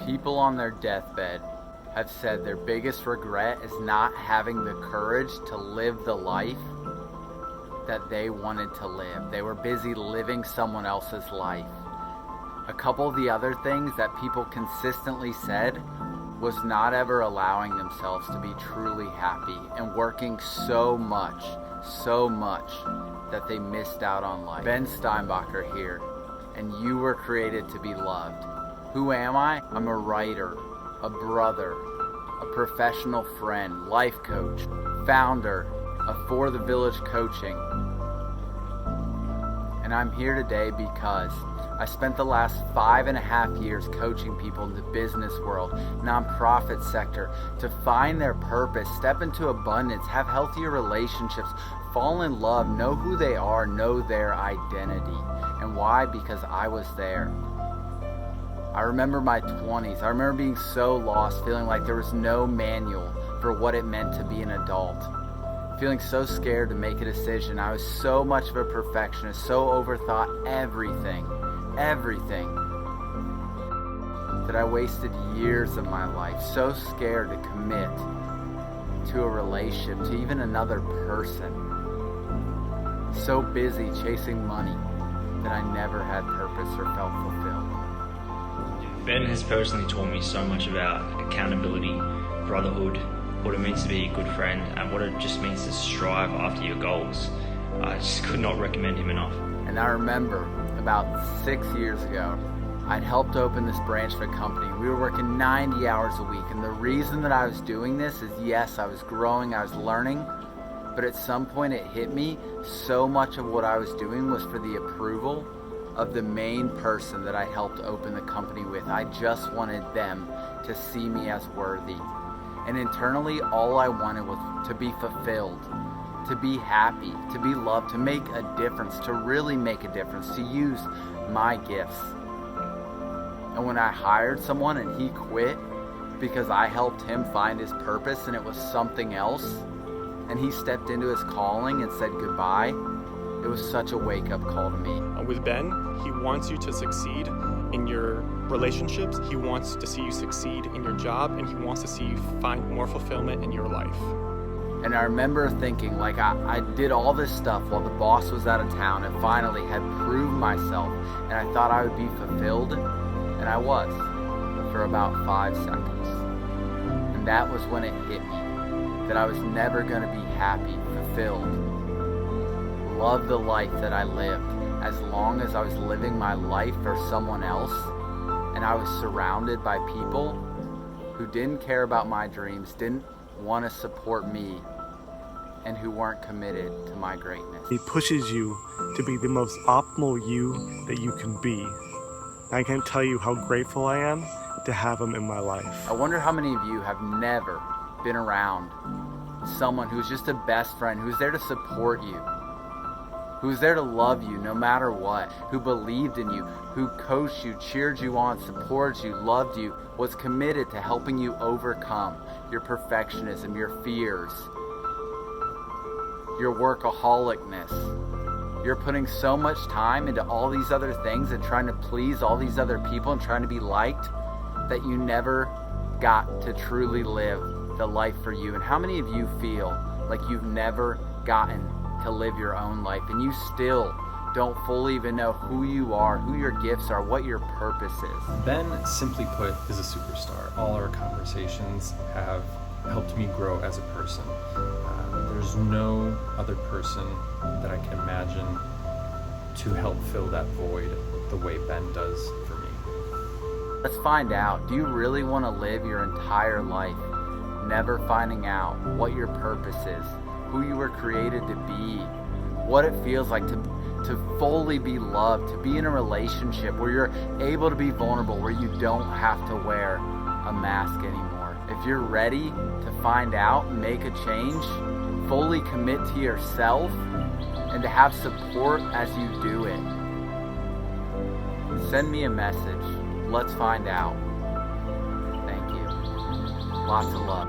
People on their deathbed have said their biggest regret is not having the courage to live the life that they wanted to live. They were busy living someone else's life. A couple of the other things that people consistently said was not ever allowing themselves to be truly happy and working so much that they missed out on life. Ben Steinbacher here, and you were created to be loved. Who am I? I'm a writer, a brother, a professional friend, life coach, founder of For the Village Coaching. And I'm here today because I spent the last 5.5 years coaching people in the business world, nonprofit sector, to find their purpose, step into abundance, have healthier relationships, fall in love, know who they are, know their identity. And why? Because I was there. I remember my 20s. I remember being so lost, feeling like there was no manual for what it meant to be an adult. Feeling so scared to make a decision. I was so much of a perfectionist, so overthought everything, that I wasted years of my life so scared to commit to a relationship, to even another person. So busy chasing money that I never had purpose or felt fulfilled. Ben has personally taught me so much about accountability, brotherhood, what it means to be a good friend, and what it just means to strive after your goals. I just could not recommend him enough. And I remember about 6 years ago, I'd helped open this branch of a company. We were working 90 hours a week, and the reason that I was doing this is, yes, I was growing, I was learning, but at some point it hit me, so much of what I was doing was for the approval of the main person that I helped open the company with. I just wanted them to see me as worthy. And internally, all I wanted was to be fulfilled, to be happy, to be loved, to make a difference, to really make a difference, to use my gifts. And when I hired someone and he quit because I helped him find his purpose and it was something else, and he stepped into his calling and said goodbye, it was such a wake-up call to me. With Ben, he wants you to succeed in your relationships, he wants to see you succeed in your job, and he wants to see you find more fulfillment in your life. And I remember thinking, like, I did all this stuff while the boss was out of town and finally had proved myself, and I thought I would be fulfilled, and I was, for about 5 seconds. And that was when it hit me, that I was never going to be happy, fulfilled, love the life that I lived, as long as I was living my life for someone else, and I was surrounded by people who didn't care about my dreams, didn't want to support me, and who weren't committed to my greatness. He pushes you to be the most optimal you that you can be. I can't tell you how grateful I am to have him in my life. I wonder how many of you have never been around someone who's just a best friend, who's there to support you, who's there to love you no matter what, who believed in you, who coached you, cheered you on, supported you, loved you, was committed to helping you overcome your perfectionism, your fears, your workaholicness. You're putting so much time into all these other things and trying to please all these other people and trying to be liked that you never got to truly live the life for you. And how many of you feel like you've never gotten to live your own life and you still don't fully even know who you are, who your gifts are, what your purpose is? Ben, simply put, is a superstar. All our conversations have helped me grow as a person. There's no other person that I can imagine to help fill that void the way Ben does for me. Let's find out. Do you really want to live your entire life never finding out what your purpose is, who you were created to be, what it feels like to fully be loved, to be in a relationship where you're able to be vulnerable, where you don't have to wear a mask anymore? If you're ready to find out, make a change, fully commit to yourself, and to have support as you do it, send me a message. Let's find out. Thank you. Lots of love.